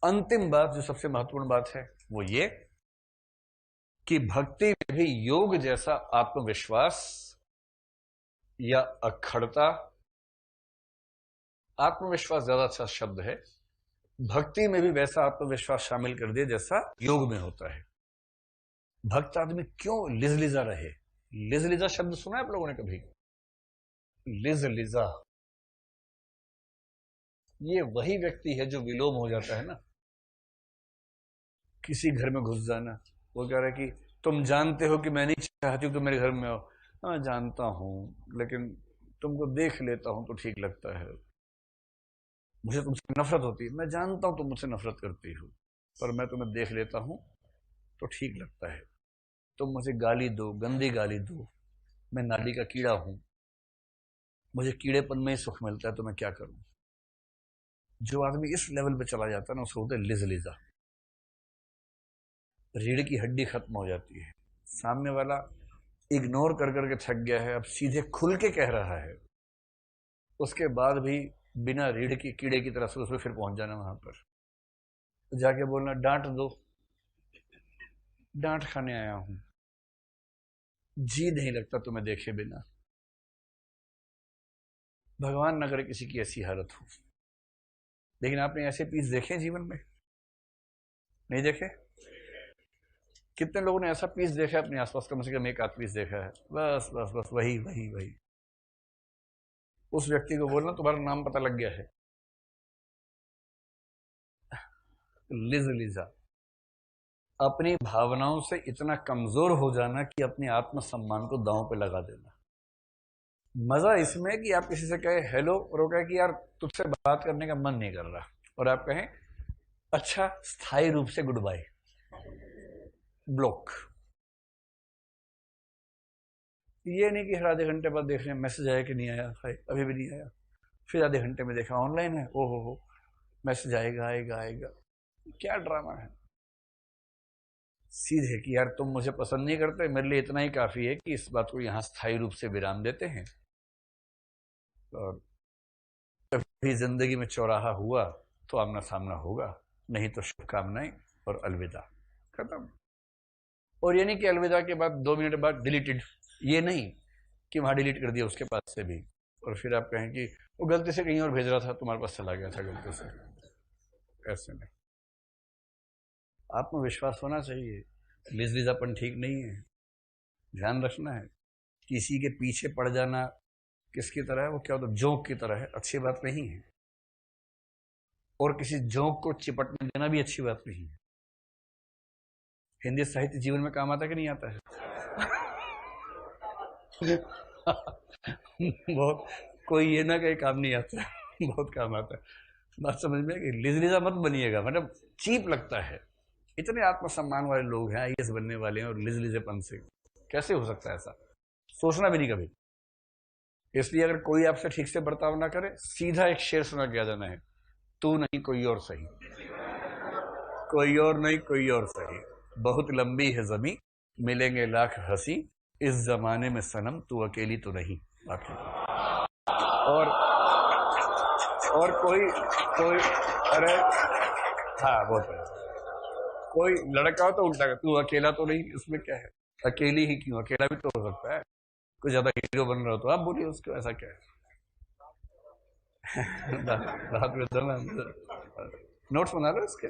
अंतिम बात जो सबसे महत्वपूर्ण बात है वो ये कि भक्ति में भी योग जैसा आत्मविश्वास या अखड़ता, आत्मविश्वास ज्यादा अच्छा शब्द है, भक्ति में भी वैसा आत्मविश्वास शामिल कर दिया जैसा योग में होता है। भक्त आदमी क्यों लिजलिजा रहे? लिजलिजा शब्द सुना है आप लोगों ने कभी? लिजलिजा, ये वही व्यक्ति है जो विलोम हो जाता है ना। किसी घर में घुस जाना, वो कह रहा है कि तुम जानते हो कि मैं नहीं चाहती हूं तुम मेरे घर में आओ। हाँ जानता हूं, लेकिन तुमको देख लेता हूं तो ठीक लगता है। मुझे तुमसे नफरत होती है, मैं जानता हूं तुम मुझसे नफरत करती हो, पर मैं तुम्हें देख लेता हूं तो ठीक लगता है। तुम मुझे गाली दो, गंदी गाली दो, मैं नाली का कीड़ा हूं, मुझे कीड़ेपन में ही सुख मिलता है, तो मैं क्या करूं। जो आदमी इस लेवल पे चला जाता है ना, उसको होता है लिजलिजा। रीढ़ की हड्डी खत्म हो जाती है। सामने वाला इग्नोर कर करके थक गया है, अब सीधे खुल के कह रहा है, उसके बाद भी बिना रीढ़ की कीड़े की तरह से उसमें फिर पहुंच जाना वहां पर, जाके बोलना डांट दो, डांट खाने आया हूं, जी नहीं लगता तुम्हें देखे बिना। भगवान न करे किसी की ऐसी हालत हो। लेकिन आपने ऐसे पीस देखे जीवन में? नहीं देखे? कितने लोगों ने ऐसा पीस देखा है अपने आसपास? कम से कम एक आध पीस देखा है, बस बस बस वही वही वही। उस व्यक्ति को बोलना तुम्हारा नाम पता लग गया है, लिजलिजा। अपनी भावनाओं से इतना कमजोर हो जाना कि अपने आत्मसम्मान को दांव पे लगा देना। मजा इसमें कि आप किसी से कहे हेलो और वो कहे कि यार तुझसे बात करने का मन नहीं कर रहा, और आप कहें अच्छा स्थायी रूप से गुड बाय, ब्लॉक। ये नहीं कि हर आधे घंटे बाद देख रहे हैं मैसेज आया कि नहीं आया, अभी भी नहीं आया, फिर आधे घंटे में देखा ऑनलाइन है, ओ हो मैसेज आएगा आएगा आएगा। क्या ड्रामा है। सीधे कि यार तुम मुझे पसंद नहीं करते, मेरे लिए इतना ही काफी है कि इस बात को यहां स्थायी रूप से विराम देते हैं, और कभी जिंदगी में चौराहा हुआ तो आमना सामना होगा, नहीं तो शुभकामनाएं और अलविदा, खत्म। और ये नहीं कि अलविदा के बाद 2 मिनट बाद डिलीटेड, ये नहीं कि वहां डिलीट कर दिया उसके पास से भी, और फिर आप कहें कि वो गलती से कहीं और भेज रहा था, तुम्हारे पास चला गया था गलती से। ऐसे नहीं, आत्मविश्वास होना चाहिए। लिजलिजापन ठीक नहीं है, ध्यान रखना है। किसी के पीछे पड़ जाना किसकी तरह है? वो क्या होता है, जोंक की तरह है, अच्छी बात नहीं है। और किसी जोंक को चिपटने देना भी अच्छी बात नहीं है। हिंदी साहित्य जीवन में काम आता है कि नहीं आता है? बहुत, कोई ये ना कहे काम नहीं आता है, बहुत काम आता है। बात समझ में? कि लिजलिजा मत बनिएगा, मतलब चीप लगता है। इतने आत्मसम्मान वाले लोग हैं, आईएएस बनने वाले हैं, और लिजलिजेपन से कैसे हो सकता है ऐसा? सोचना भी नहीं कभी। इसलिए अगर कोई आपसे ठीक से बर्ताव ना करे, सीधा एक शेर सुना के आ जाना है, तू नहीं कोई और सही, कोई और नहीं कोई और सही, बहुत लंबी है जमी, मिलेंगे लाख हंसी, इस जमाने में सनम तू अकेली तो नहीं। बाकी और कोई कोई अरे हाँ बहुत है। कोई लड़का हो तो उल्टा कर, तू अकेला तो नहीं, इसमें क्या है? अकेली ही क्यों, अकेला भी तो हो सकता है। कोई ज्यादा हीरो बन रहा हो तो आप बोलिए उसको, ऐसा क्या है? रात में दो ना, नोट्स बना लो इसके।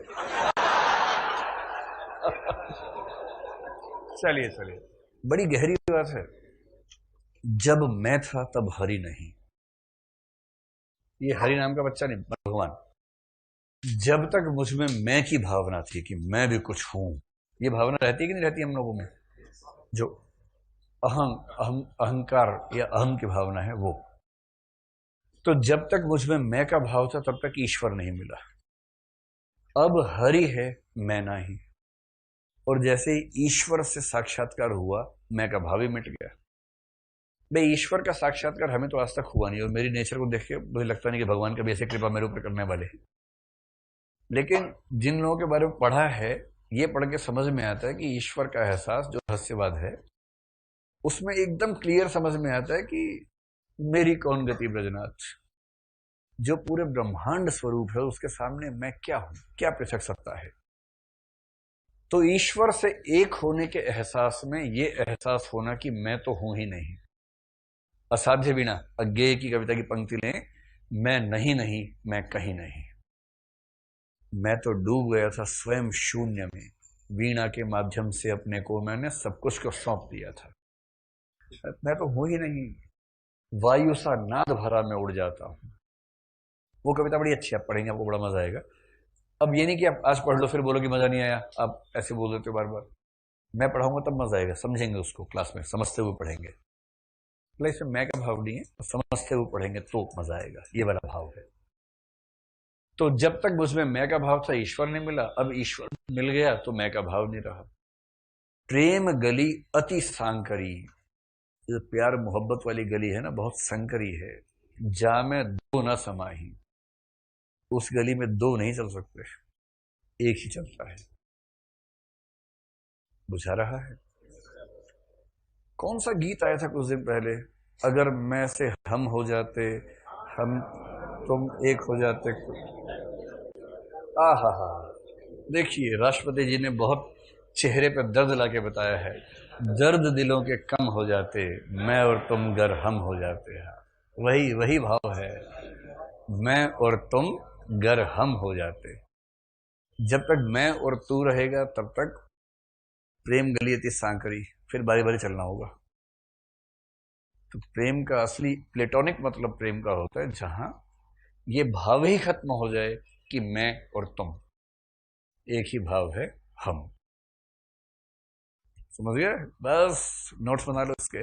चलिए चलिए, बड़ी गहरी बात है। जब मैं था तब हरि नहीं, ये हरि नाम का बच्चा नहीं, भगवान। जब तक मुझमें मैं की भावना थी कि मैं भी कुछ हूं, ये भावना रहती है कि नहीं रहती हम लोगों में? जो अहंकार या अहम की भावना है वो, तो जब तक मुझमें मैं का भाव था तब तक ईश्वर नहीं मिला। अब हरि है, मैं नहीं, और जैसे ही ईश्वर से साक्षात्कार हुआ, मैं का भाव ही मिट गया। भाई ईश्वर का साक्षात्कार हमें तो आज तक हुआ नहीं, और मेरी नेचर को देख के मुझे लगता नहीं कि भगवान कभी ऐसे कृपा मेरे ऊपर करने वाले हैं। लेकिन जिन लोगों के बारे में पढ़ा है, ये पढ़ के समझ में आता है कि ईश्वर का एहसास जो रहस्यवाद है, उसमें एकदम क्लियर समझ में आता है कि मेरी कौन गति ब्रजनाथ, जो पूरे ब्रह्मांड स्वरूप है, उसके सामने मैं क्या हूं, क्या पृथक सत्ता है। तो ईश्वर से एक होने के एहसास में ये एहसास होना कि मैं तो हूं ही नहीं। असाध्य वीणा अज्ञेय की कविता की पंक्ति लें, मैं नहीं नहीं, मैं कहीं नहीं। मैं तो डूब गया था स्वयं शून्य में, वीणा के माध्यम से अपने को मैंने सब कुछ को सौंप दिया था। मैं तो हूं ही नहीं, वायु सा नाद भरा मैं उड़ जाता हूं। वो कविता बड़ी अच्छी है, आप पढ़ेंगे आपको बड़ा मजा आएगा। अब ये नहीं कि आप आज पढ़ लो फिर बोलो कि मजा नहीं आया, आप ऐसे बोल देते हो बार बार। मैं पढ़ाऊंगा तब मजा आएगा, समझेंगे उसको, क्लास में समझते हुए पढ़ेंगे। मतलब इसमें मैं का भाव नहीं है, तो समझते हुए पढ़ेंगे तो मजा आएगा, ये वाला भाव है। तो जब तक मुझमें मैं का भाव था, ईश्वर नहीं मिला। अब ईश्वर मिल गया तो मैं का भाव नहीं रहा। प्रेम गली अति सांकरी, जो प्यार मोहब्बत वाली गली है ना, बहुत संकरी है। जा में दो न समाही, उस गली में दो नहीं चल सकते, एक ही चलता है। बुझा रहा है? कौन सा गीत आया था कुछ दिन पहले, अगर मैं से हम हो जाते, हम तुम एक हो जाते। आ हा हा, देखिए राष्ट्रपति जी ने बहुत चेहरे पर दर्द लाके बताया है, दर्द दिलों के कम हो जाते, मैं और तुम गर हम हो जाते हैं। वही वही भाव है, मैं और तुम गर हम हो जाते। जब तक मैं और तू रहेगा तब तक प्रेम गली अति सांकरी, फिर बारी बारी चलना होगा। तो प्रेम का असली प्लेटोनिक मतलब प्रेम का होता है जहां ये भाव ही खत्म हो जाए कि मैं और तुम, एक ही भाव है हम। समझ गए? बस नोट्स बना लो इसके।